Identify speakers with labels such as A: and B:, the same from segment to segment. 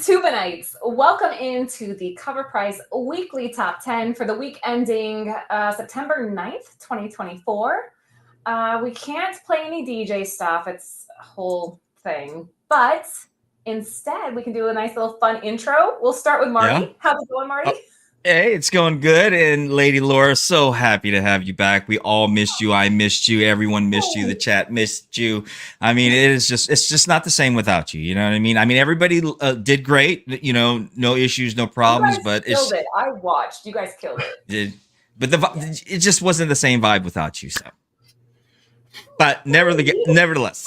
A: Tubanites, welcome into the CovrPrice weekly top 10 for the week ending September 9th, 2024. We can't play any DJ stuff. It's a whole thing. But instead, we can do a nice little fun intro. We'll start with Marty.
B: Yeah.
A: How's it going, Marty?
B: Hey, it's going good. And Lady Laura, so happy to have you back. We all missed you. I missed you. Everyone missed you. The chat missed you. I mean, it's just not the same without you. You know what I mean? I mean, everybody did great. You know, no issues, no problems. But
A: killed it. I watched. You guys killed it.
B: But it just wasn't the same vibe without you. So, but nevertheless.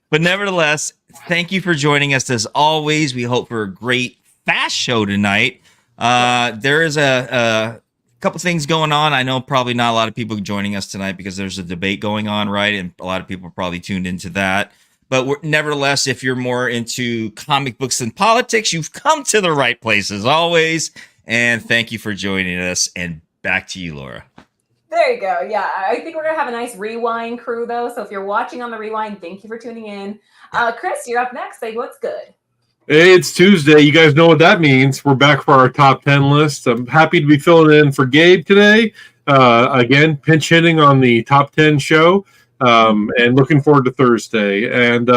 B: But nevertheless, thank you for joining us as always. We hope for a great, fast show tonight. There is a couple things going on. I know probably not a lot of people joining us tonight because there's a debate going on, right? And a lot of people are probably tuned into that. But nevertheless, if you're more into comic books and politics, you've come to the right place as always. And thank you for joining us. And back to you, Laura.
A: There you go. Yeah, I think we're going to have a nice rewind crew, though. So if you're watching on the rewind, thank you for tuning in. Chris, you're up next. Say what's good.
C: Hey, it's Tuesday. You guys know what that means. We're back for our top 10 list. I'm happy to be filling in for Gabe today. Again, pinch hitting on the top 10 show, and looking forward to Thursday. And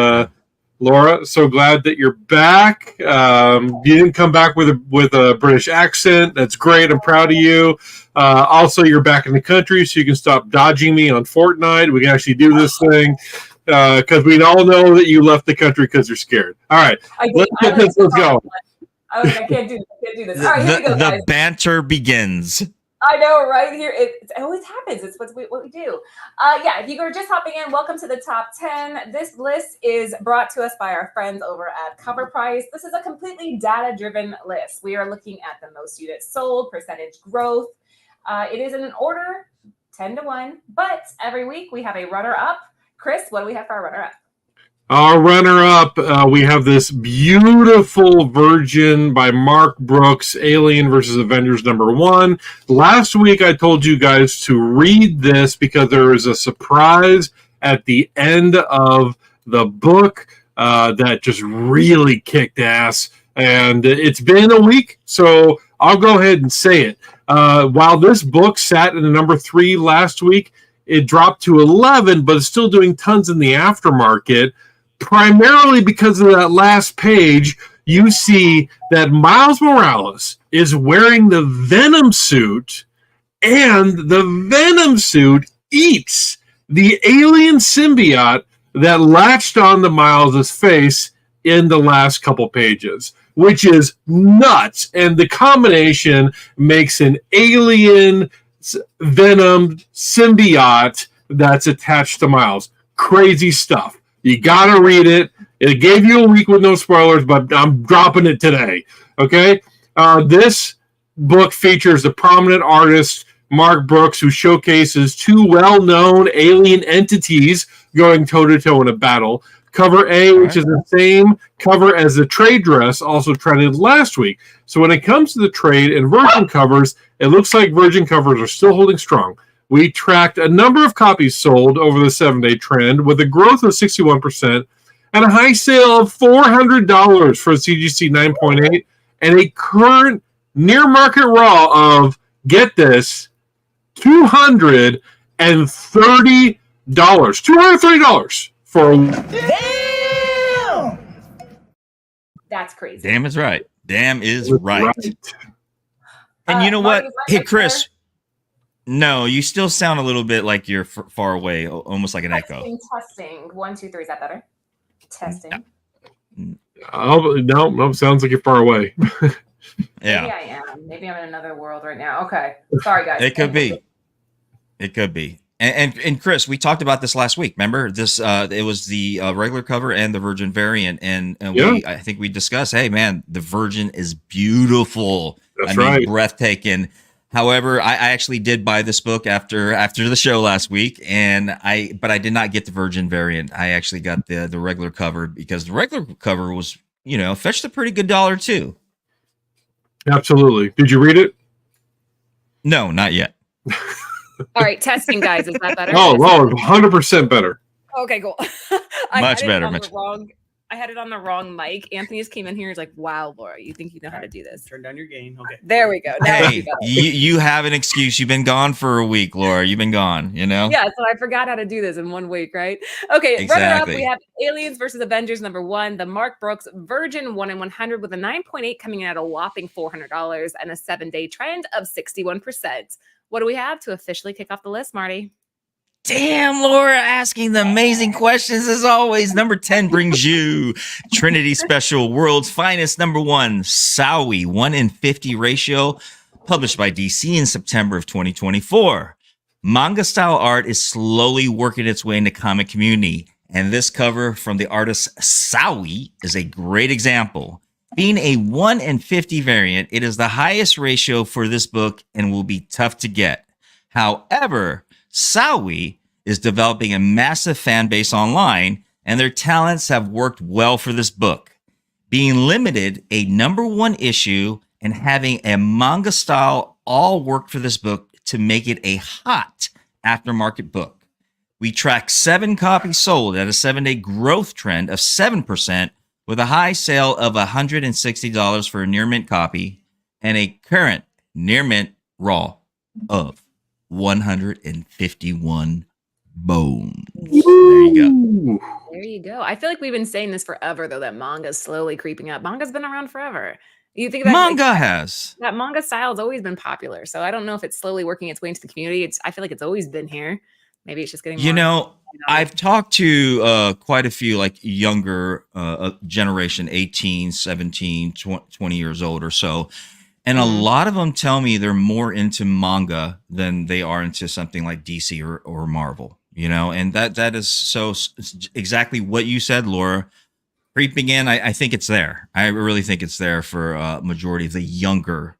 C: Laura, so glad that you're back. You didn't come back with a British accent. That's great. I'm proud of you. Also, you're back in the country, so you can stop dodging me on Fortnite. We can actually do this thing. Because we all know that you left the country because you're scared. All right, let's go.
A: I can't do this. All right, here we go, guys.
B: The banter begins.
A: I know, right? Here, it always happens. It's what we do. Yeah, if you are just hopping in, welcome to the top 10. This list is brought to us by our friends over at CovrPrice. This is a completely data-driven list. We are looking at the most units sold, percentage growth. It is in an order, 10 to 1, but every week we have a runner-up. Chris, what do we have for our runner-up?
C: Our runner-up, we have this beautiful Virgin by Mark Brooks, Alien versus Avengers #1. Last week, I told you guys to read this because there is a surprise at the end of the book that just really kicked ass. And it's been a week, so I'll go ahead and say it. While this book sat in the #3 last week, it dropped to 11, but it's still doing tons in the aftermarket, primarily because of that last page. You see that Miles Morales is wearing the Venom suit, and the Venom suit eats the alien symbiote that latched onto Miles' face in the last couple pages, which is nuts. And the combination makes an alien Venom symbiote that's attached to Miles. Crazy stuff. You gotta read it. It gave you a week with no spoilers, but I'm dropping it today. Okay? This book features the prominent artist Mark Brooks, who showcases two well-known alien entities going toe-to-toe in a battle. Cover A, which is the same cover as the trade dress, also trended last week. So when it comes to the trade and Virgin covers, it looks like Virgin covers are still holding strong. We tracked a number of copies sold over the 7-day trend with a growth of 61% and a high sale of $400 for CGC 9.8 and a current near market raw of, get this, $230. $230 for
A: Damn! That's crazy.
B: Damn is right. Damn is right. And you know what? Hey, Chris. No, you still sound a little bit like you're far away, almost like an echo.
A: Testing. 1, 2, 3. Is that better? Testing.
C: No, sounds like you're far away.
B: Yeah.
A: Maybe I am. Maybe I'm in another world right now. Okay. Sorry, guys.
B: It could be. It could be. And Chris, we talked about this last week. Remember this? It was the regular cover and the Virgin variant, and I think we discussed. Hey, man, the Virgin is beautiful.
C: That's right,
B: breathtaking. However, I actually did buy this book after the show last week, but I did not get the Virgin variant. I actually got the regular cover because the regular cover was, fetched a pretty good dollar too.
C: Absolutely. Did you read it?
B: No, not yet.
A: All right, testing, guys. Is that better?
C: Oh, 100% better.
A: Okay, cool.
B: Much better.
A: I had it on the wrong mic. Anthony just came in here. He's like, "Wow, Laura, you think you know how to do this?
D: Turn down your gain. Okay.
A: There we go. Now
B: Hey, you have an excuse. You've been gone for a week, Laura. You've been gone, you know?
A: Yeah, so I forgot how to do this in 1 week, right? Okay, runner-up,
B: Exactly.
A: we have Aliens versus Avengers #1, the Mark Brooks Virgin 1 in 100 with a 9.8 coming in at a whopping $400 and a 7-day trend of 61%. What do we have to officially kick off the list, Marty?
B: Damn, Laura, asking the amazing questions as always. Number 10 brings you Trinity Special, World's Finest. #1, Sowie, 1 in 50 ratio, published by DC in September of 2024. Manga style art is slowly working its way into comic community, and this cover from the artist Sowie is a great example. Being a 1 in 50 variant, it is the highest ratio for this book and will be tough to get. However, Sowie is developing a massive fan base online, and their talents have worked well for this book. Being limited, a #1 issue, and having a manga style all worked for this book to make it a hot aftermarket book. We track 7 copies sold at a 7-day growth trend of 7%, with a high sale of $160 for a near mint copy and a current near mint raw of 151 bones. There you go.
A: There you go. I feel like we've been saying this forever, though, that manga's slowly creeping up. Manga's been around forever. You think that
B: Manga has.
A: that manga style has always been popular. So I don't know if it's slowly working its way into the community. I feel like it's always been here. Maybe it's just getting more.
B: You know, I've talked to quite a few like younger generation, 18, 17, 20 years old or so. And a lot of them tell me they're more into manga than they are into something like DC or Marvel, you know, and that is so exactly what you said, Laura. Creeping in, I think it's there. I really think it's there for majority of the younger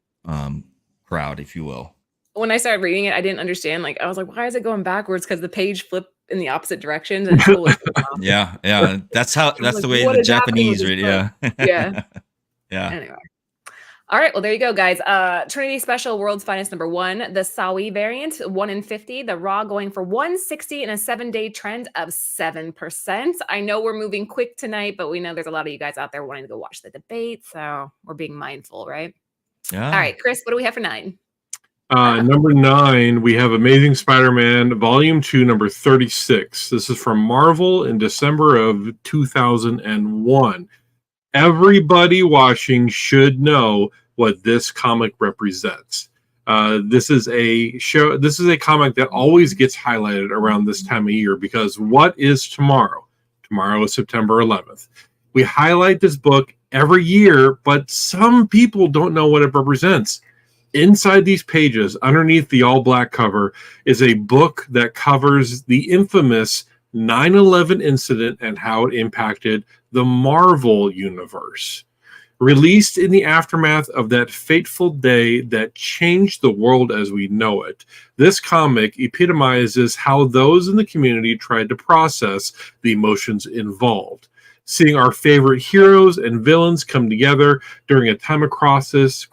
B: crowd, if you will.
A: When I started reading it, I didn't understand. Like, I was like, why is it going backwards? Because the page flipped in the opposite directions. And it's always
B: Yeah. That's the way
A: what
B: the
A: is happening with
B: Japanese read.
A: this
B: Yeah.
A: yeah.
B: Yeah.
A: Anyway. All right. Well, there you go, guys. Trinity Special, World's Finest #1, the Sowie variant, 1 in 50, the raw going for 160 and a 7-day trend of 7%. I know we're moving quick tonight, but we know there's a lot of you guys out there wanting to go watch the debate. So we're being mindful, right?
B: Yeah.
A: All right, Chris, what do we have for 9?
C: #9, we have Amazing Spider-Man Volume 2, number 36. This is from Marvel in December of 2001. Everybody watching should know what this comic represents. This is a comic that always gets highlighted around this time of year because what is tomorrow? Tomorrow is September 11th. We highlight this book every year, but some people don't know what it represents. Inside these pages, underneath the all-black cover, is a book that covers the infamous 9/11 incident and how it impacted the Marvel universe. Released in the aftermath of that fateful day that changed the world as we know it, this comic epitomizes how those in the community tried to process the emotions involved. Seeing our favorite heroes and villains come together during a time of crisis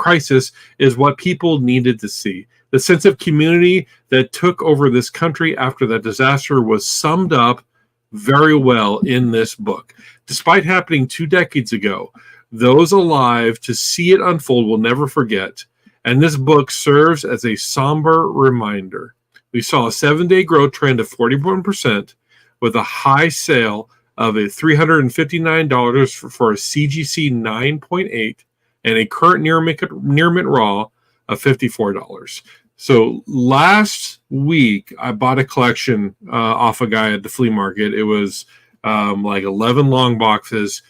C: is what people needed to see. The sense of community that took over this country after that disaster was summed up very well in this book. Despite happening 2 decades ago, those alive to see it unfold will never forget, and this book serves as a somber reminder. We saw a 7-day growth trend of 41% with a high sale of a $359 for a CGC 9.8 and a current near mint raw of $54. So last week, I bought a collection off a guy at the flea market. It was like 11 long boxes.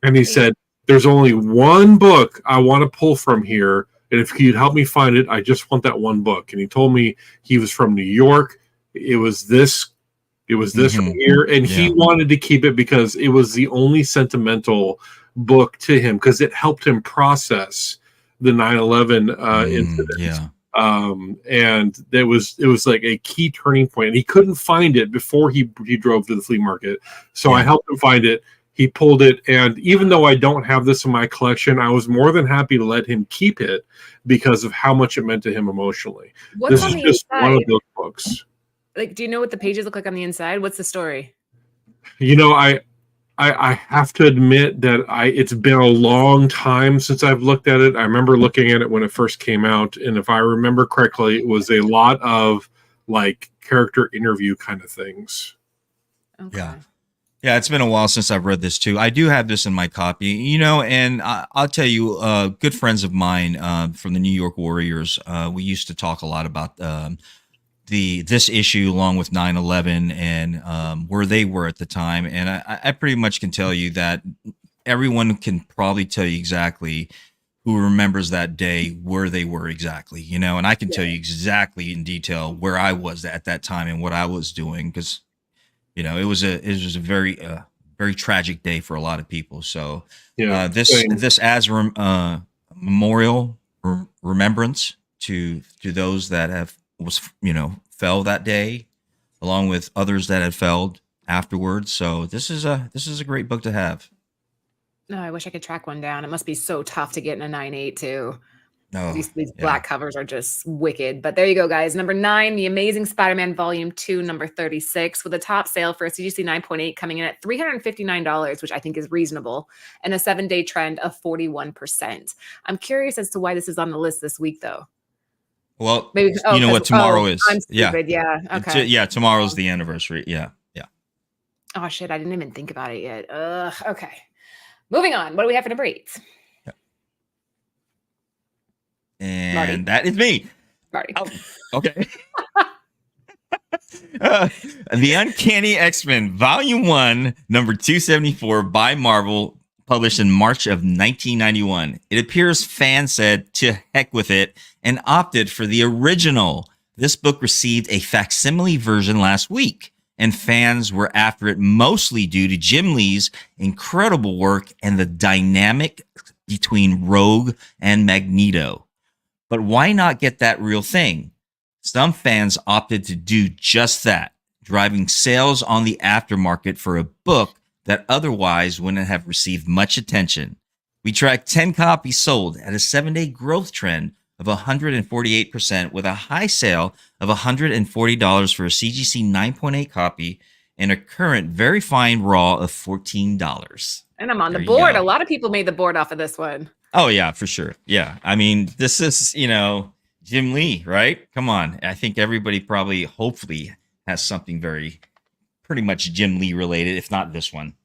C: And he said, there's only one book I want to pull from here. And if you'd help me find it, I just want that one book. And he told me he was from New York. It was this from here. And he wanted to keep it because it was the only sentimental book to him because it helped him process the 9/11 incident.
B: Yeah.
C: And it was like a key turning point. And he couldn't find it before he drove to the flea market. So I helped him find it. He pulled it. And even though I don't have this in my collection, I was more than happy to let him keep it because of how much it meant to him emotionally.
A: What's
C: this
A: on
C: is
A: the
C: just
A: inside?
C: one of those books.
A: Like, do you know what the pages look like on the inside? What's the story?
C: You know, I have to admit that it's been a long time since I've looked at it. I remember looking at it when it first came out, and if I remember correctly, it was a lot of like character interview kind of things.
A: Okay.
B: Yeah, it's been a while since I've read this too. I do have this in my copy, and I'll tell you, good friends of mine from the New York Warriors, we used to talk a lot about this issue along with 9/11 and where they were at the time. And I pretty much can tell you that everyone can probably tell you exactly who remembers that day, where they were exactly, and I can tell you exactly in detail where I was at that time and what I was doing because it was a very very tragic day for a lot of people. So this as memorial remembrance to those that have fell that day, along with others that had felled afterwards. So this is a great book to have.
A: No, I wish I could track one down. It must be so tough to get in a 9.8 too.
B: No,
A: These black covers are just wicked. But there you go, guys. Number 9, The Amazing Spider-Man Volume 2, number 36, with a top sale for a CGC 9.8 coming in at $359, which I think is reasonable, and a 7-day trend of 41%. I'm curious as to why this is on the list this week, though.
B: Well, maybe, you know what tomorrow is.
A: I'm stupid. Yeah. Okay.
B: Yeah, tomorrow's the anniversary. Yeah.
A: Oh, shit. I didn't even think about it yet. Okay. Moving on. What do we have for number 8?
B: And
A: Marty.
B: that is me.
A: Marty.
B: Oh, okay. The Uncanny X-Men, Volume 1, number 274 by Marvel, published in March of 1991. It appears fans said to heck with it and opted for the original. This book received a facsimile version last week, and fans were after it mostly due to Jim Lee's incredible work and the dynamic between Rogue and Magneto. But why not get that real thing? Some fans opted to do just that, driving sales on the aftermarket for a book that otherwise wouldn't have received much attention. We tracked 10 copies sold at a 7-day growth trend of 148% with a high sale of $140 for a CGC 9.8 copy and a current very fine raw of $14.
A: And I'm on the board. A lot of people made the board off of this one.
B: Oh, yeah, for sure. Yeah. I mean, this is, Jim Lee, right? Come on. I think everybody probably, hopefully, has something pretty much Jim Lee related, if not this one.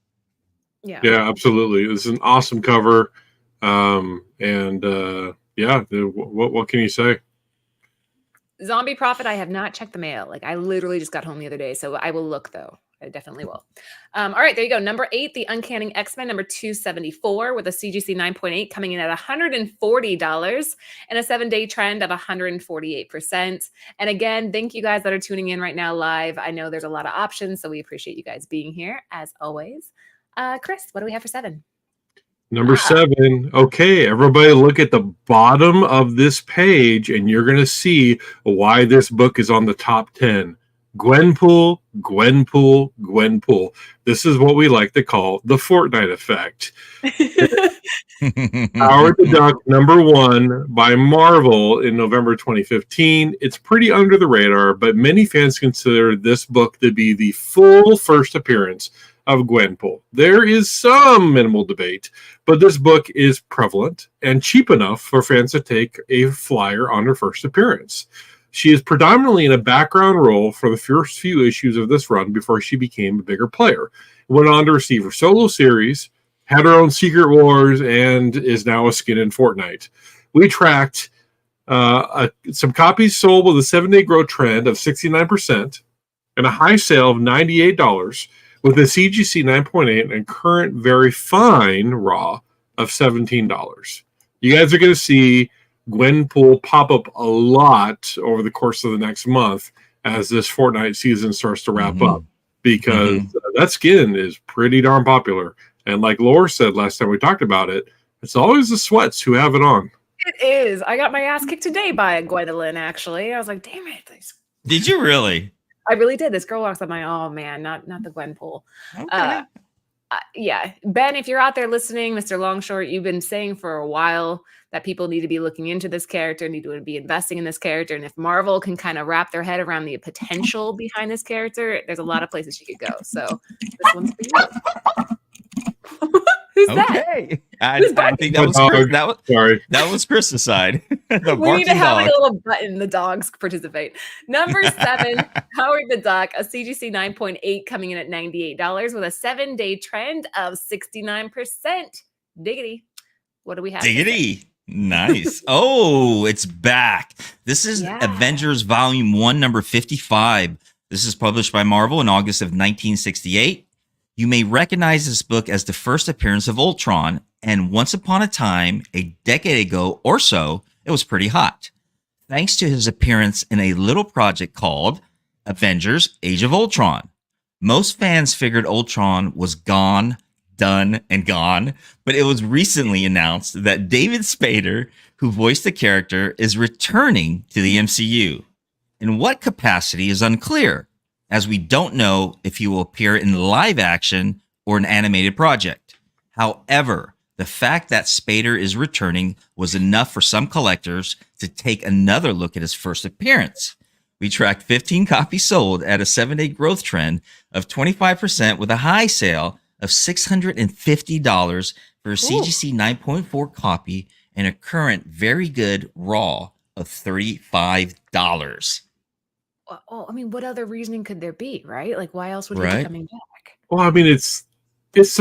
A: Yeah.
C: Yeah, absolutely. It's an awesome cover. What can you say?
A: Zombie Prophet, I have not checked the mail. Like, I literally just got home the other day, so I will look, though. I definitely will. All right, there you go. Number 8, The Uncanny X-Men, number 274, with a CGC 9.8 coming in at $140 and a 7-day trend of 148%. And again, thank you guys that are tuning in right now live. I know there's a lot of options, so we appreciate you guys being here, as always. Chris, what do we have for 7?
C: Number 7. Okay, everybody look at the bottom of this page, and you're going to see why this book is on the top 10. Gwenpool, Gwenpool, Gwenpool. This is what we like to call the Fortnite effect. Howard the Duck, number 1 by Marvel in November 2015. It's pretty under the radar, but many fans consider this book to be the full first appearance of Gwenpool. There is some minimal debate, but this book is prevalent and cheap enough for fans to take a flyer on her first appearance. She is predominantly in a background role for the first few issues of this run before she became a bigger player. Went on to receive her solo series, had her own Secret Wars, and is now a skin in Fortnite. We tracked some copies sold with a 7-day growth trend of 69% and a high sale of $98 with a CGC 9.8 and current very fine raw of $17. You guys are going to see Gwenpool pop up a lot over the course of the next month as this Fortnite season starts to wrap up, because that skin is pretty darn popular. And like Laura said last time we talked about it, it's always the sweats who have it on.
A: It is. I got my ass kicked today by a Gwendolyn, actually. I was like, damn it.
B: Did you really?
A: I really did. This girl walks up, my, oh man, not the Gwenpool.
B: Okay.
A: Yeah. Ben, if you're out there listening, Mr. Longshort, you've been saying for a while that people need to be looking into this character, need to be investing in this character. And if Marvel can kind of wrap their head around the potential behind this character, there's a lot of places she could go. So this one's for you. Who's that?
B: Okay.
A: Who's
B: I
A: barking?
B: think that was
C: My
B: Chris.
C: dog. Sorry.
B: That was Chris's side. The
A: We need to
B: barking
A: have
B: dog.
A: like a little button. The dogs participate. Number 7, Howard the Duck, a CGC 9.8 coming in at $98 with a 7-day trend of 69%. Diggity. What do we have? to say?
B: Diggity. Nice. Oh, it's back. This is
A: Yeah.
B: Avengers Volume 1, number 55. This is published by Marvel in August of 1968. You may recognize this book as the first appearance of Ultron, and once upon a time, a decade ago or so, it was pretty hot. Thanks to his appearance in a little project called Avengers Age of Ultron. Most fans figured Ultron was gone, done, and gone, but it was recently announced that David Spader, who voiced the character, is returning to the MCU. In what capacity is unclear, as we don't know if he will appear in live action or an animated project. However, the fact that Spader is returning was enough for some collectors to take another look at his first appearance. We tracked 15 copies sold at a 7-day growth trend of 25% with a high sale of $650 for a CGC 9.4 copy and a current very good raw of $35.
A: Oh, I mean, what other reasoning could there be, right? Like, why else would he
B: Right.
A: be coming back?
C: Well, I mean, it's this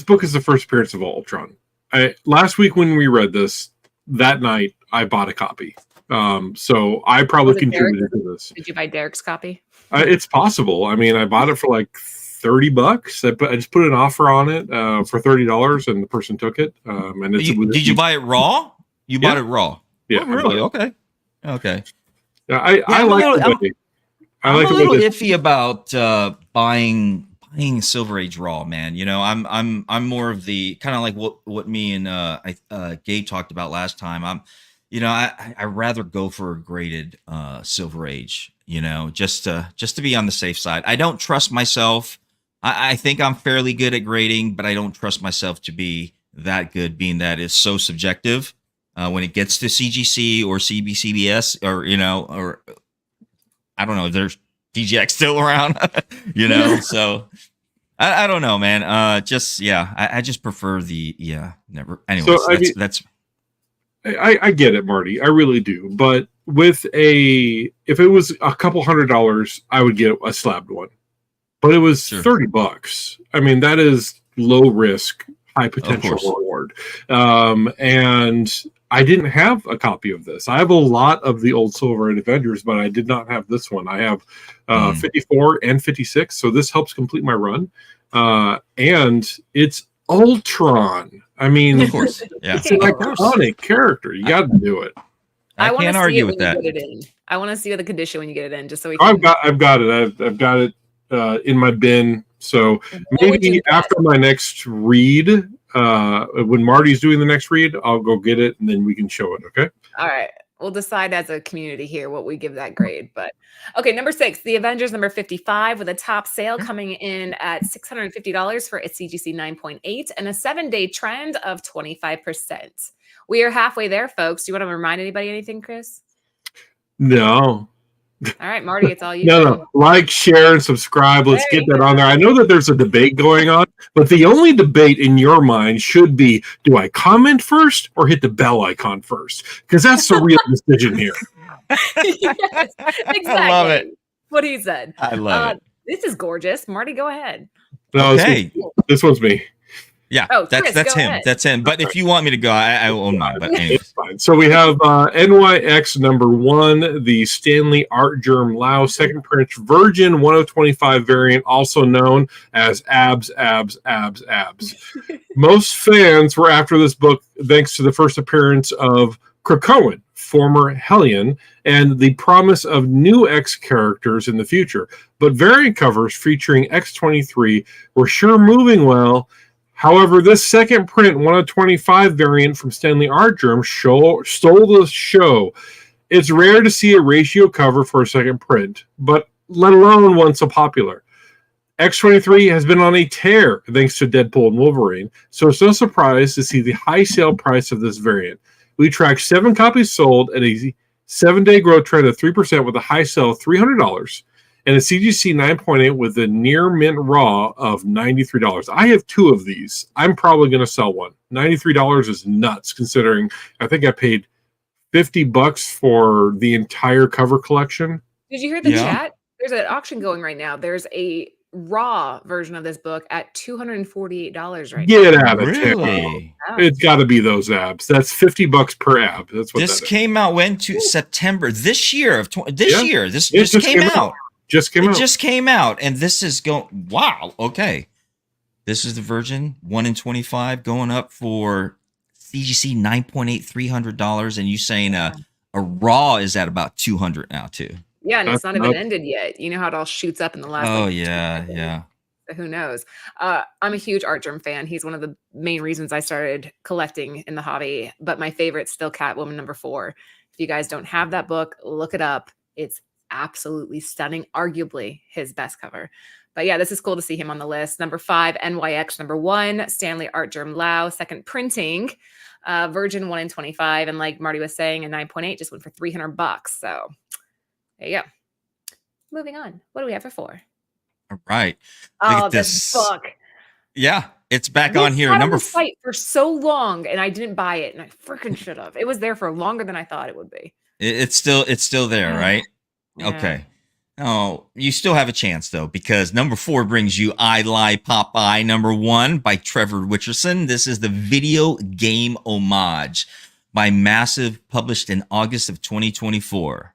C: book is the first appearance of Ultron. Last week when we read this, that night I bought a copy. So I probably
A: Was it
C: contributed to this.
A: Did you buy Derek's copy?
C: It's possible. I mean, I bought it for like $30. I just put an offer on it for $30, and the person took it. And it's
B: Did you buy it raw? You bought it raw?
C: Yeah,
B: Oh, really? Okay.
C: Yeah, I
B: I'm a
C: like
B: little-
C: the way- I
B: I'm
C: like
B: a
C: the way
B: little
C: this-
B: iffy about buying Silver Age raw, man. You know, I'm more of the kind of like what me and Gabe talked about last time. I rather go for a graded Silver Age. You know, just to be on the safe side. I don't trust myself. I think I'm fairly good at grading, but I don't trust myself to be that good, being that it's so subjective. When it gets to CGC or CBCBS or I don't know, there's DGX still around, so I don't know, man. I just prefer never. Anyways,
C: So, I get it, Marty. I really do. But if it was a couple $100, I would get a slabbed one. But it was
B: Sure.
C: $30. I mean, that is low risk, high potential
B: course.
C: reward. And I didn't have a copy of this. I have a lot of the old Silver and Avengers, but I did not have this one. I have 54 and 56, so this helps complete my run. And it's Ultron. I mean,
B: Of course, yeah.
C: it's an
B: Of course.
C: iconic character. You got to do it.
B: I
A: wanna
B: can't
A: see
B: argue
A: it
B: with
A: when
B: that.
A: you get it in. I want to see the condition when you get it in, just so we can.
C: I've got it. I've got it in my bin. So
A: What would you
C: maybe
A: get?
C: after my next read, when Marty's doing the next read, I'll go get it and then we can show it. Okay.
A: All right. We'll decide as a community here what we give that grade. But okay, number 6, the Avengers number 55 with a top sale coming in at $650 for its CGC 9.8 and a 7-day trend of 25%. We are halfway there, folks. Do you want to remind anybody anything, Chris?
C: No.
A: All right, Marty, it's all you.
C: No. Like, share, and subscribe. Let's
A: There
C: get
A: you
C: that
A: go.
C: on there. I know that there's a debate going on, but the only debate in your mind should be: do I comment first or hit the bell icon first? Because that's the real decision here.
A: Yes, exactly.
B: I love it.
A: What he said.
B: I love it.
A: This is gorgeous. Marty, go ahead.
C: No,
B: Okay.
C: this one's me.
B: Yeah,
A: Oh,
B: that's
A: Chris, go
B: him.
A: ahead.
B: That's him. But if you want me to go, I won't mind. But anyways.
C: It's fine. So we have NYX number 1, the Stanley Art Germ Lao second print Virgin 1025 variant, also known as Abs. Most fans were after this book thanks to the first appearance of Krakoan, former Hellion, and the promise of new X characters in the future. But variant covers featuring X-23 were sure moving well. However, this second print 125 variant from Stanley Art Germ stole the show. It's rare to see a ratio cover for a second print, but let alone one so popular. X-23 has been on a tear thanks to Deadpool and Wolverine, so it's no surprise to see the high sale price of this variant. We tracked 7 copies sold at a 7-day growth trend of 3% with a high sale of $300. and a CGC 9.8 with a near mint raw of $93. I have 2 of these. I'm probably going to sell one. $93 is nuts, considering I think I paid $50 for the entire cover collection.
A: Did you hear the chat? There's an auction going right now. There's a raw version of this book at $248 right
C: Get
A: now.
C: out of
B: Really?
C: town. It's got to be those abs. That's $50 per ab. That's what
B: This
C: that
B: came out when to September this year of this year. This
C: It
B: just came out.
C: Just came out.
B: Just came out, and this is going. Wow. Okay, this is the Virgin 1 in 25 going up for CGC 9.8 $300, and you saying a raw is at about 200 now too.
A: Yeah, and it's not even ended yet. You know how it all shoots up in the last.
B: Oh yeah.
A: Who knows? I'm a huge Art Germ fan. He's one of the main reasons I started collecting in the hobby. But my favorite's still Catwoman #4. If you guys don't have that book, look it up. It's absolutely stunning. Arguably his best cover. But yeah, this is cool to see him on the list. #5, NYX #1, Stanley Art Germ Lau, second printing, Virgin 1 in 25. And like Marty was saying, a 9.8 just went for $300. So there you go. Moving on. What do we have for 4?
B: All right.
A: Look
B: at
A: this book.
B: Yeah, it's back on here.
A: Number site for so long, and I didn't buy it, and I freaking should have. It was there for longer than I thought it would be.
B: It's still there, right?
A: Yeah.
B: Okay. Oh, you still have a chance though, because #4 brings you I Lie Popeye #1 by Trevor Richardson. This is the video game homage by Massive, published in August of 2024.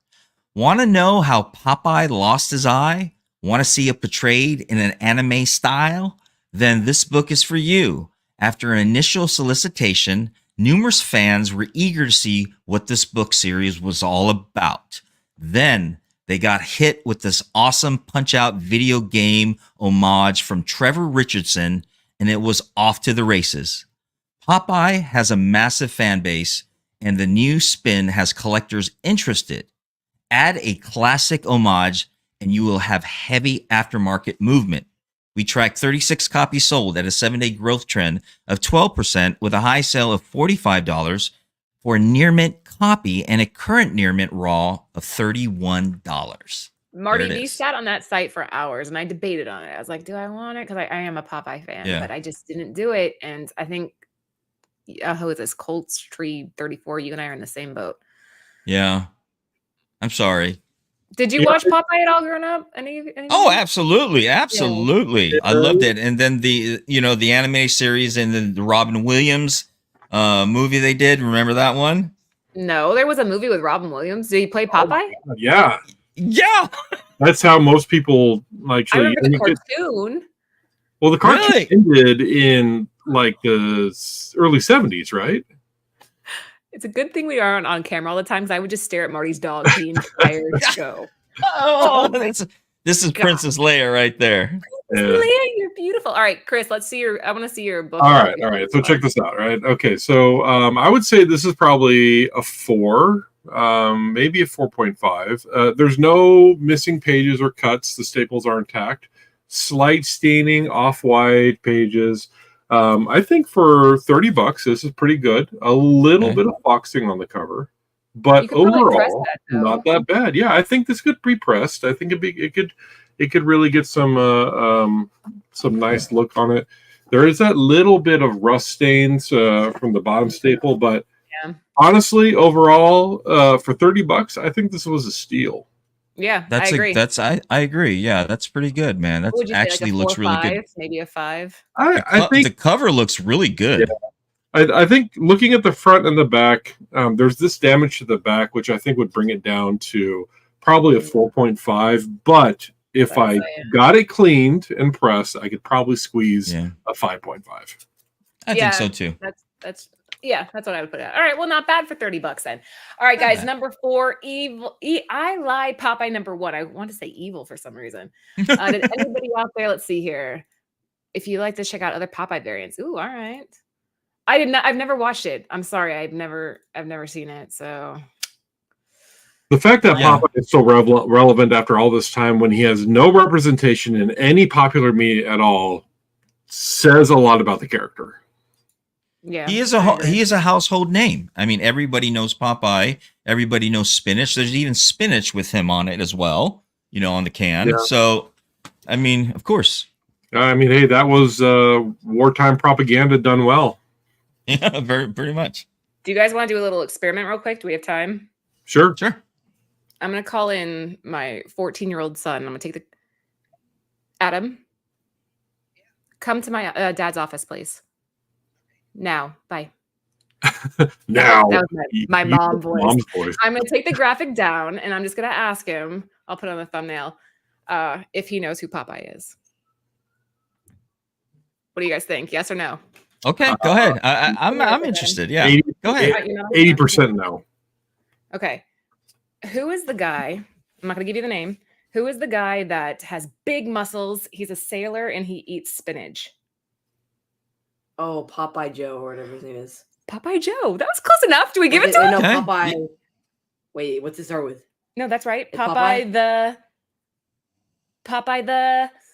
B: Want to know how Popeye lost his eye? Want to see it portrayed in an anime style? Then this book is for you. After an initial solicitation, numerous fans were eager to see what this book series was all about. Then they got hit with this awesome Punch-Out video game homage from Trevor Richardson, and it was off to the races. Popeye has a massive fan base, and the new spin has collectors interested. Add a classic homage, and you will have heavy aftermarket movement. We tracked 36 copies sold at a 7-day growth trend of 12%, with a high sale of $45 for a near mint copy and a current near mint raw of $31.
A: Marty, we sat on that site for hours, and I debated on it. I was like, do I want it? Because I am a Popeye fan, but I just didn't do it. And I think, who is this? Colts Tree 34. You and I are in the same boat.
B: Yeah. I'm sorry.
A: Did you watch Popeye at all growing up?
B: Oh, absolutely. Absolutely. Yeah. I loved it. And then the animated series, and then the Robin Williams movie they did. Remember that one?
A: No, there was a movie with Robin Williams. Did he play Popeye?
C: Oh, yeah.
B: Yeah.
C: That's how most people like.
A: I remember the cartoon.
C: Well, the cartoon ended in like the early 70s, right?
A: It's a good thing we aren't on camera all the time, because I would just stare at Marty's dog the entire show.
B: This is Princess Leia right there.
A: Leia, you're beautiful. All right, Chris, let's see I want to see your book.
C: All right. So check this out, right? Okay, so I would say this is probably a 4, maybe a 4.5. There's no missing pages or cuts. The staples are intact. Slight staining, off-white pages. I think for $30, this is pretty good. A little bit of foxing on the cover, but overall, not that bad. Yeah, I think this could be pressed. I think it could really get some nice look on it. There is that little bit of rust stains from the bottom staple, but honestly, overall, for $30, I think this was a steal.
A: Yeah, I agree.
B: I agree. Yeah, that's pretty good, man. That actually looks really good.
A: Maybe a 5.
C: I think
B: the cover looks really good.
C: Yeah. I think looking at the front and the back, there's this damage to the back, which I think would bring it down to probably a 4.5. But if I got it cleaned and pressed, I could probably squeeze a 5.5.
B: I think so too.
A: That's what I would put it at. All right, well, not bad for $30 then. All right, guys, #4, Evil. I Lie Popeye #1. I want to say evil for some reason. Did anybody out there? Let's see here. If you like to check out other Popeye variants, ooh, all right. I've never watched it. I'm sorry, I've never seen it. So
C: the fact that Popeye is so relevant after all this time, when he has no representation in any popular media at all, says a lot about the character.
A: Yeah,
B: he is a household name. I mean, everybody knows Popeye. Everybody knows Spinach. There's even Spinach with him on it as well. on the can.
C: Yeah.
B: So, I mean, of course.
C: I mean, hey, that was wartime propaganda done well.
B: Yeah, pretty much.
A: Do you guys want to do a little experiment real quick? Do we have time?
C: Sure.
A: I'm going to call in my 14-year-old son. I'm going to take the... Adam, come to my dad's office, please. Now. Bye.
C: Now.
A: That was my mom's voice.
C: voice.
A: I'm going to take the graphic down, and I'm just going to ask him, I'll put it on the thumbnail, if he knows who Popeye is. What do you guys think? Yes or no?
B: Okay, go ahead. I'm interested. Yeah,
C: 80,
B: go ahead.
C: 80% no.
A: Okay. Who is the guy? I'm not going to give you the name. Who is the guy that has big muscles? He's a sailor and he eats spinach.
D: Oh, Popeye Joe or whatever his name is.
A: Popeye Joe. That was close enough. Do we give it to him?
D: No,
B: Okay.
D: Popeye.
B: Yeah.
D: Wait, what's it start with?
A: No, that's right.
D: Is
A: Popeye the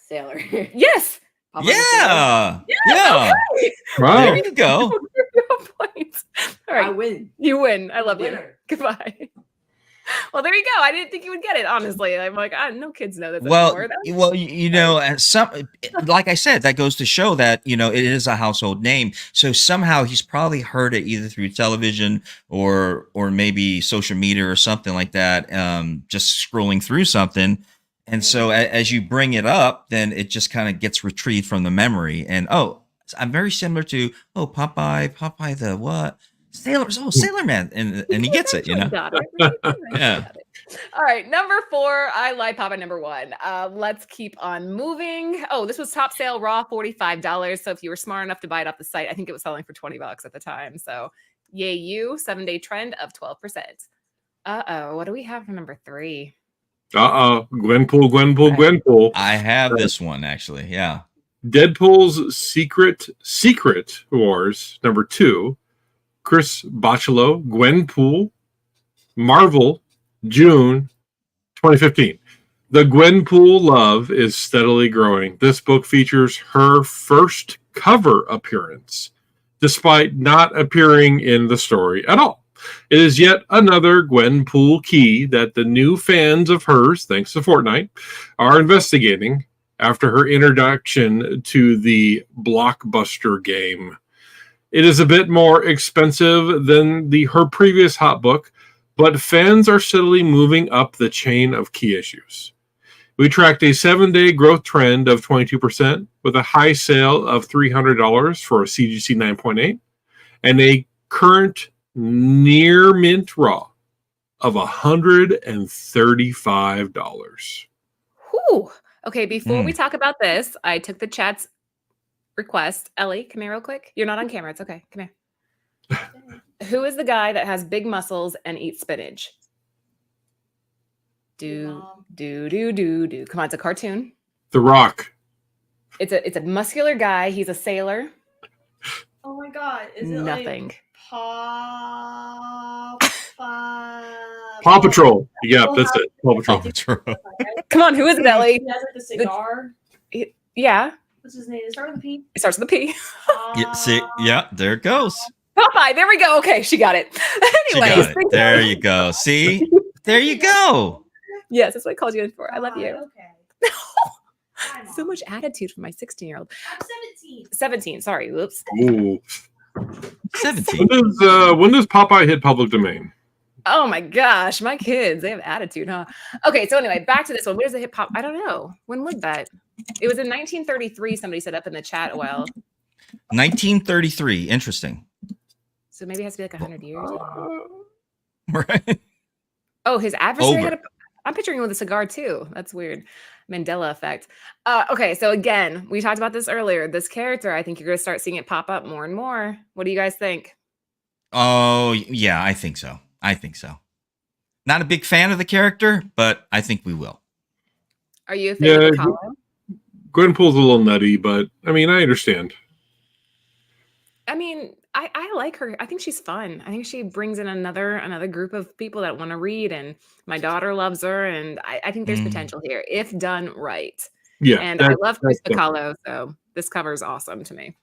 D: Sailor.
A: Yes.
D: Popeye the Sailor?
B: Yeah.
A: Okay.
C: Wow.
B: There you go.
A: No points. All right.
D: I win.
A: You win. I love you.
D: Winner.
A: Goodbye. Well, there you go. I didn't think you would get it, honestly. I'm like, no kids know this
B: Well,
A: anymore.
B: and like I said, that goes to show that it is a household name. So somehow he's probably heard it either through television or maybe social media or something like that. Just scrolling through something, and so as you bring it up, then it just kind of gets retrieved from the memory. And I'm very similar to Popeye the what? Sailor Man, and he gets it,
A: Got it.
B: Yeah.
A: All right, number 4. I Lie Popeye number 1. Let's keep on moving. Oh, this was top sale raw, $45. So if you were smart enough to buy it off the site, I think it was selling for $20 at the time. So yay you, 7-day trend of 12%. What do we have for number 3?
C: Gwenpool.
B: I have this one actually. Yeah.
C: Deadpool's Secret Wars number 2. Chris Bachalo, Gwenpool, Marvel, June 2015. The Gwenpool love is steadily growing. This book features her first cover appearance, despite not appearing in the story at all. It is yet another Gwenpool key that the new fans of hers, thanks to Fortnite, are investigating after her introduction to the blockbuster game. It is a bit more expensive than her previous hot book, but fans are steadily moving up the chain of key issues. We tracked a 7-day growth trend of 22% with a high sale of $300 for a CGC 9.8 and a current near mint raw of $135.
A: Whew. Okay, before we talk about this, I took the chat's request. Ellie, come here real quick. You're not on camera. It's okay. Come here. Who is the guy that has big muscles and eats spinach? Do. Come on, it's a cartoon.
C: The Rock.
A: It's a muscular guy. He's a sailor.
E: Oh my god. Is it
A: Nothing.
E: like Paw
C: Patrol. Yeah, that's it. Paw Patrol.
A: Come on, who is it, Ellie?
E: He has like a cigar.
A: Yeah.
E: What's his name? It starts with a P.
A: It starts with a P.
B: There it goes.
A: Popeye. There we go. Okay, she got it. Anyways,
B: There you go. See? There you go.
A: Yes, that's what I called you in for. I love you.
E: Okay.
A: So much attitude from my 16-year-old.
E: I'm 17.
A: 17. Sorry. Whoops.
C: Ooh.
B: 17.
C: When does Popeye hit public domain?
A: Oh my gosh, my kids, they have attitude, huh? Okay, so anyway, back to this one. Where does it hip hop? I don't know. When was that? It was in 1933. Somebody said up in the chat a while.
B: 1933. Interesting.
A: So maybe it has to be like 100 years.
B: Right.
A: Oh, his adversary
B: Over.
A: had I'm picturing him with a cigar too. That's weird. Mandela effect. Okay, so again, we talked about this earlier. This character, I think you're going to start seeing it pop up more and more. What do you guys think?
B: Oh, yeah, I think so. Not a big fan of the character, but I think we will.
A: Are you a fan of Apollo?
C: Gwenpool's a little nutty, but I mean, I understand.
A: I mean, I like her. I think she's fun. I think she brings in another group of people that want to read, and my daughter loves her, and I think there's potential here if done right.
C: Yeah,
A: and I love Chris Bacalo, so this cover is awesome to me.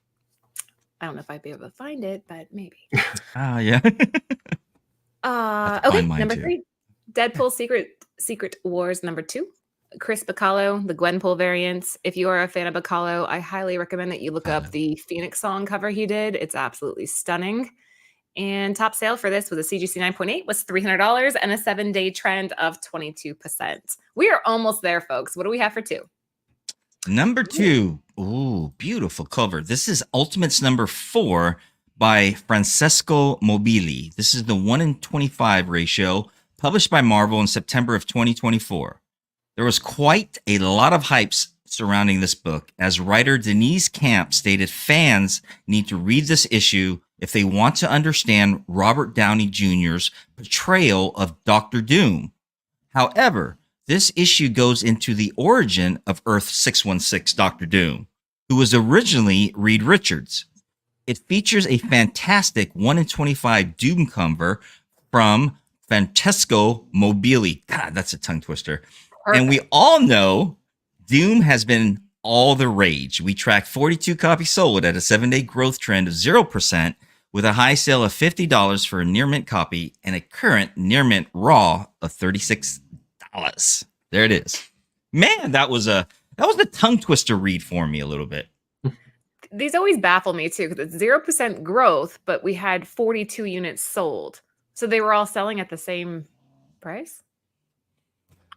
A: I don't know if I'd be able to find it, but maybe.
B: Oh, yeah.
A: Okay, number 3. Deadpool Secret Wars number 2. Chris Bacallo, the Gwenpool variants. If you are a fan of Bacallo, I highly recommend that you look up the Phoenix song cover he did. It's absolutely stunning. And top sale for this with a CGC 9.8 was $300 and a 7-day trend of 22%. We are almost there, folks. What do we have for 2?
B: Number 2. Ooh, beautiful cover. This is Ultimates number 4 by Francesco Mobili. This is the 1-in-25 ratio, published by Marvel in September of 2024. There was quite a lot of hypes surrounding this book, as writer Denise Camp stated fans need to read this issue if they want to understand Robert Downey Jr.'s portrayal of Doctor Doom. However, this issue goes into the origin of Earth 616 Doctor Doom, who was originally Reed Richards. It features a fantastic 1-in-25 Doom cover from Francesco Mobili. God, that's a tongue twister.
A: Perfect.
B: And we all know Doom has been all the rage. We tracked 42 copies sold at a 7-day growth trend of 0%, with a high sale of $50 for a near mint copy and a current near mint raw of $36. There it is. Man, that was a tongue twister read for me a little bit.
A: These always baffle me too, because it's 0% growth, but we had 42 units sold. So they were all selling at the same price?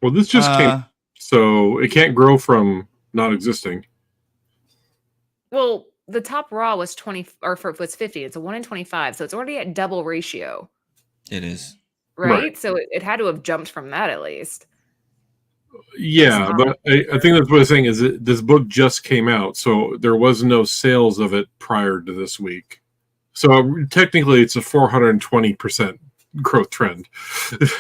C: Well, this just came, so it can't grow from not existing.
A: Well, the top raw was 20 was 50. It's a 1-in-25, so it's already at double ratio,
B: It is.
A: right? So it had to have jumped from that at least.
C: Yeah, but I think that's what I'm saying is that this book just came out, so there was no sales of it prior to this week. So technically, it's a 420% growth trend.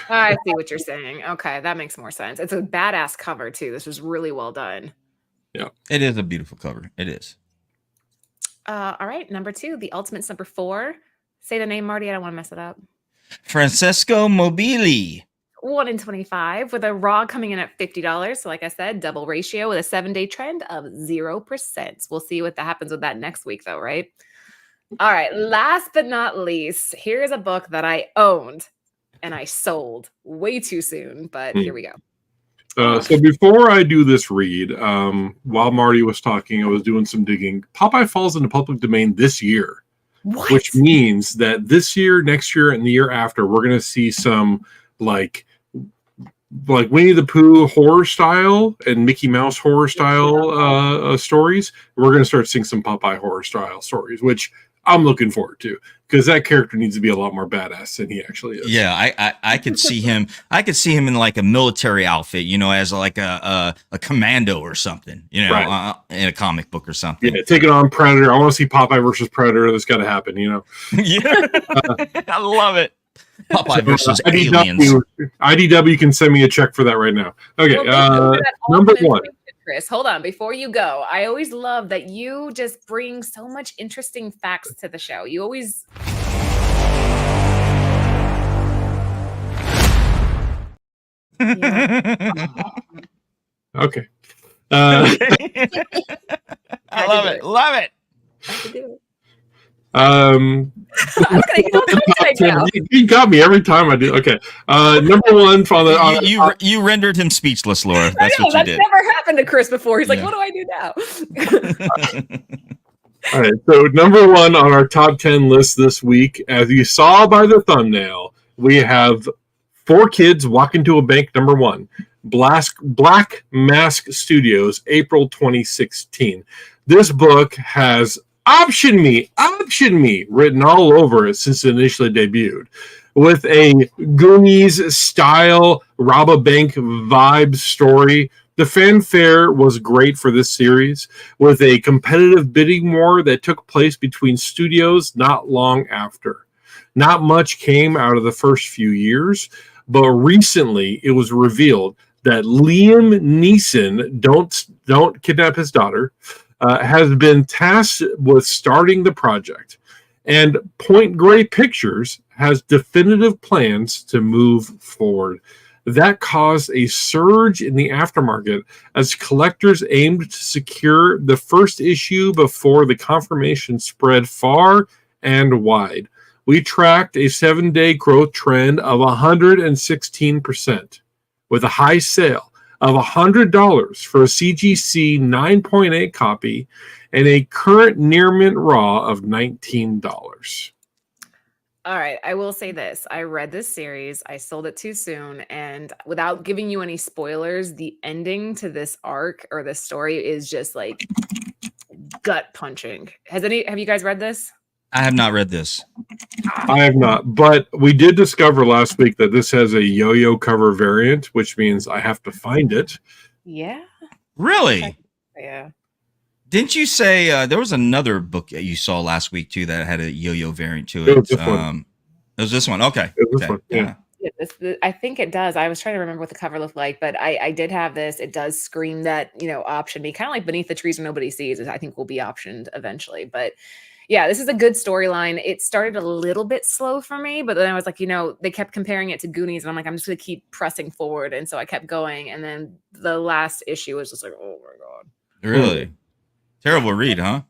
A: I see what you're saying. Okay, that makes more sense. It's a badass cover too. This was really well done.
C: Yeah,
B: it is a beautiful cover. It is.
A: All right, number 2, the Ultimates number 4. Say the name, Marty. I don't want to mess it up.
B: Francesco Mobili.
A: 1-in-25 with a raw coming in at $50. So like I said, double ratio with a 7-day trend of 0%. We'll see what happens with that next week though, right? All right, last but not least, here's a book that I owned and I sold way too soon, but here we go.
C: So before I do this read, while Marty was talking, I was doing some digging. Popeye falls into public domain this year, which means that this year, next year, and the year after, we're going to see some like Winnie the Pooh horror style and Mickey Mouse horror style stories. We're going to start seeing some Popeye horror style stories, which I'm looking forward to, because that character needs to be a lot more badass than he actually is.
B: Yeah, I could see him. I could see him in like a military outfit, as like a commando or something,
C: Right.
B: In a comic book or something.
C: Yeah, taking on Predator. I want to see Popeye versus Predator. That's got to happen,
B: Yeah, I love it. Popeye versus
C: IDW,
B: aliens.
C: IDW can send me a check for that right now. Okay,
A: Well,
C: number 1.
A: Chris, hold on. Before you go, I always love that you just bring so much interesting facts to the show. You always...
C: Okay.
B: I love it. Love it.
A: I have to do it.
C: I
A: was gonna eat all the time now.
C: You got me every time I do. Okay. Number 1 on the
B: You rendered him speechless, Laura. That's
A: I know,
B: what you
A: that's
B: did.
A: never happened to Chris before. He's like,
B: Yeah.
A: what do I do now?
C: All right. So number 1 on our top 10 list this week, as you saw by the thumbnail, we have 4 Kids Walk Into a Bank. Number 1, Black Mask Studios, April 2016. This book has Option Me written all over it since it initially debuted, with a Goonies style rob a bank vibe story. The fanfare was great for this series, with a competitive bidding war that took place between studios not long after. Not much came out of the first few years, but recently it was revealed that Liam Neeson, don't kidnap his daughter, has been tasked with starting the project, and Point Grey Pictures has definitive plans to move forward. That caused a surge in the aftermarket as collectors aimed to secure the first issue before the confirmation spread far and wide. We tracked a 7-day growth trend of 116%, with a high sale of $100 for a CGC 9.8 copy and a current near mint raw of $19.
A: All right, I will say this. I read this series, I sold it too soon, and without giving you any spoilers, the ending to this arc or this story is just like gut punching. Have you guys read this?
B: I have not read this.
C: I have not, but we did discover last week that this has a yo-yo cover variant, which means I have to find it.
A: Yeah.
B: Really?
A: Yeah.
B: Didn't you say there was another book that you saw last week too that had a yo-yo variant to it?
C: It was this one.
B: It was this one. Okay.
C: It was this
B: Okay.
C: one, yeah.
A: I think it does. I was trying to remember what the cover looked like, but I did have this. It does scream that, option me, kind of like Beneath the Trees Where Nobody Sees, I think will be optioned eventually. But yeah, this is a good storyline. It started a little bit slow for me, but then I was like, they kept comparing it to Goonies, and I'm like, I'm just going to keep pressing forward. And so I kept going. And then the last issue was just like, oh my God.
B: Really? Terrible read, huh?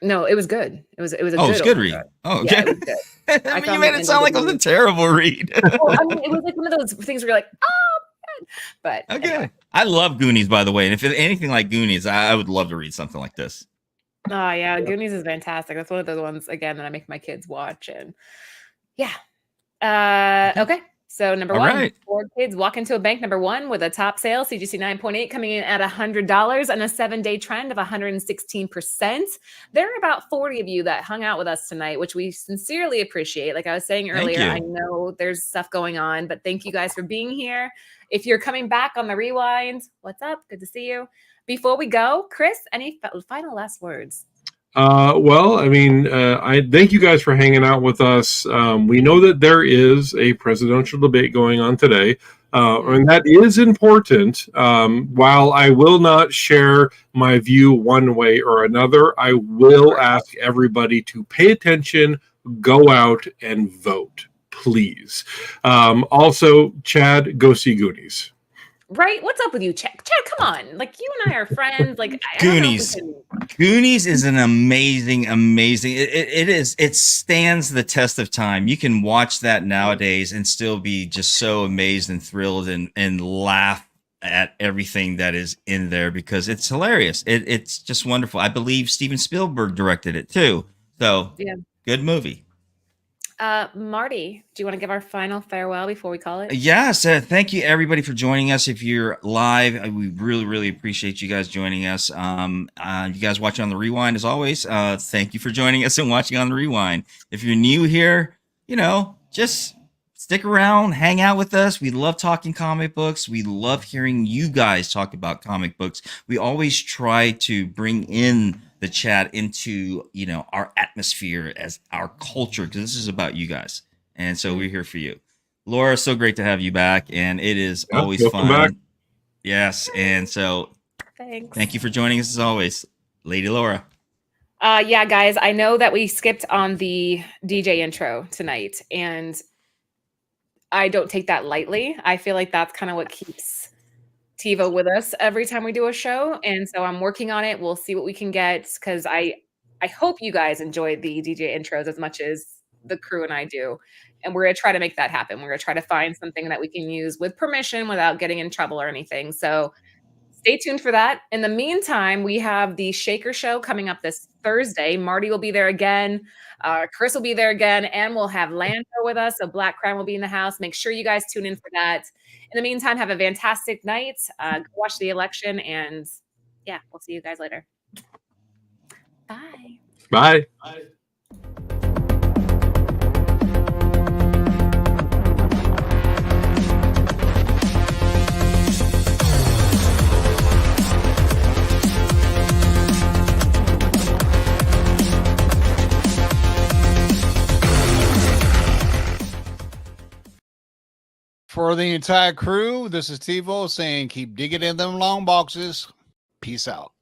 A: No, it was good. It was a
B: Oh, it's good read. Oh, okay.
A: Yeah, it was good.
B: I mean, you made it sound like it was a terrible read.
A: Well, I mean, it was like one of those things where you're like, oh, man. But
B: Okay.
A: anyway.
B: I love Goonies, by the way. And if it's anything like Goonies, I would love to read something like this.
A: Oh yeah, Goonies is fantastic. That's one of those ones again that I make my kids watch, and yeah. Okay. So number
B: All
A: one,
B: right.
A: 4 kids walk into a bank. Number one with a top sale, CGC 9.8 coming in at $100 and a 7-day trend of 116%. There are about 40 of you that hung out with us tonight, which we sincerely appreciate. Like I was saying earlier,
B: you.
A: I know there's stuff going on, but thank you guys for being here. If you're coming back on the rewind, what's up? Good to see you. Before we go, Chris, any final last words?
C: Well, I mean, I thank you guys for hanging out with us. We know that there is a presidential debate going on today, and that is important. While I will not share my view one way or another, I will ask everybody to pay attention, go out, and vote, please. Also, Chad, go see Goonies.
A: Right? What's up with you, Chad? Chad, come on. Like, you and I are friends. Like, I don't know if
B: Goonies.
A: we can-
B: Goonies is an amazing. It stands the test of time. You can watch that nowadays and still be just so amazed and thrilled and laugh at everything that is in there because it's hilarious. It's just wonderful. I believe Steven Spielberg directed it too. So
A: Yeah.
B: Good movie.
A: Marty, do you want to give our final farewell before we call it?
B: Yes, thank you everybody for joining us. If you're live, we really appreciate you guys joining us. You guys watching on the rewind as always. Thank you for joining us and watching on the rewind. If you're new here, just stick around, hang out with us. We love talking comic books. We love hearing you guys talk about comic books. We always try to bring in the chat into our atmosphere as our culture because this is about you guys, and so we're here for you. Laura, so great to have you back, and it is always fun.
C: Back.
B: Yes, and so
A: Thanks.
B: thank you for joining us as always, Lady Laura.
A: Yeah, guys, I know that we skipped on the DJ intro tonight, and I don't take that lightly. I feel like that's kind of what keeps TiVo with us every time we do a show, and so I'm working on it. We'll see what we can get because I hope you guys enjoyed the DJ intros as much as the crew and I do, and we're gonna try to make that happen. We're gonna try to find something that we can use with permission without getting in trouble or anything. So stay tuned for that. In the meantime, we have the Shaker Show coming up this Thursday. Marty will be there again. Chris will be there again, and we'll have Lando with us. So Black Crown will be in the house. Make sure you guys tune in for that. In the meantime, have a fantastic night. Go watch the election, and yeah, we'll see you guys later. Bye.
C: Bye.
F: For the entire crew, this is TiVo saying keep digging in them long boxes. Peace out.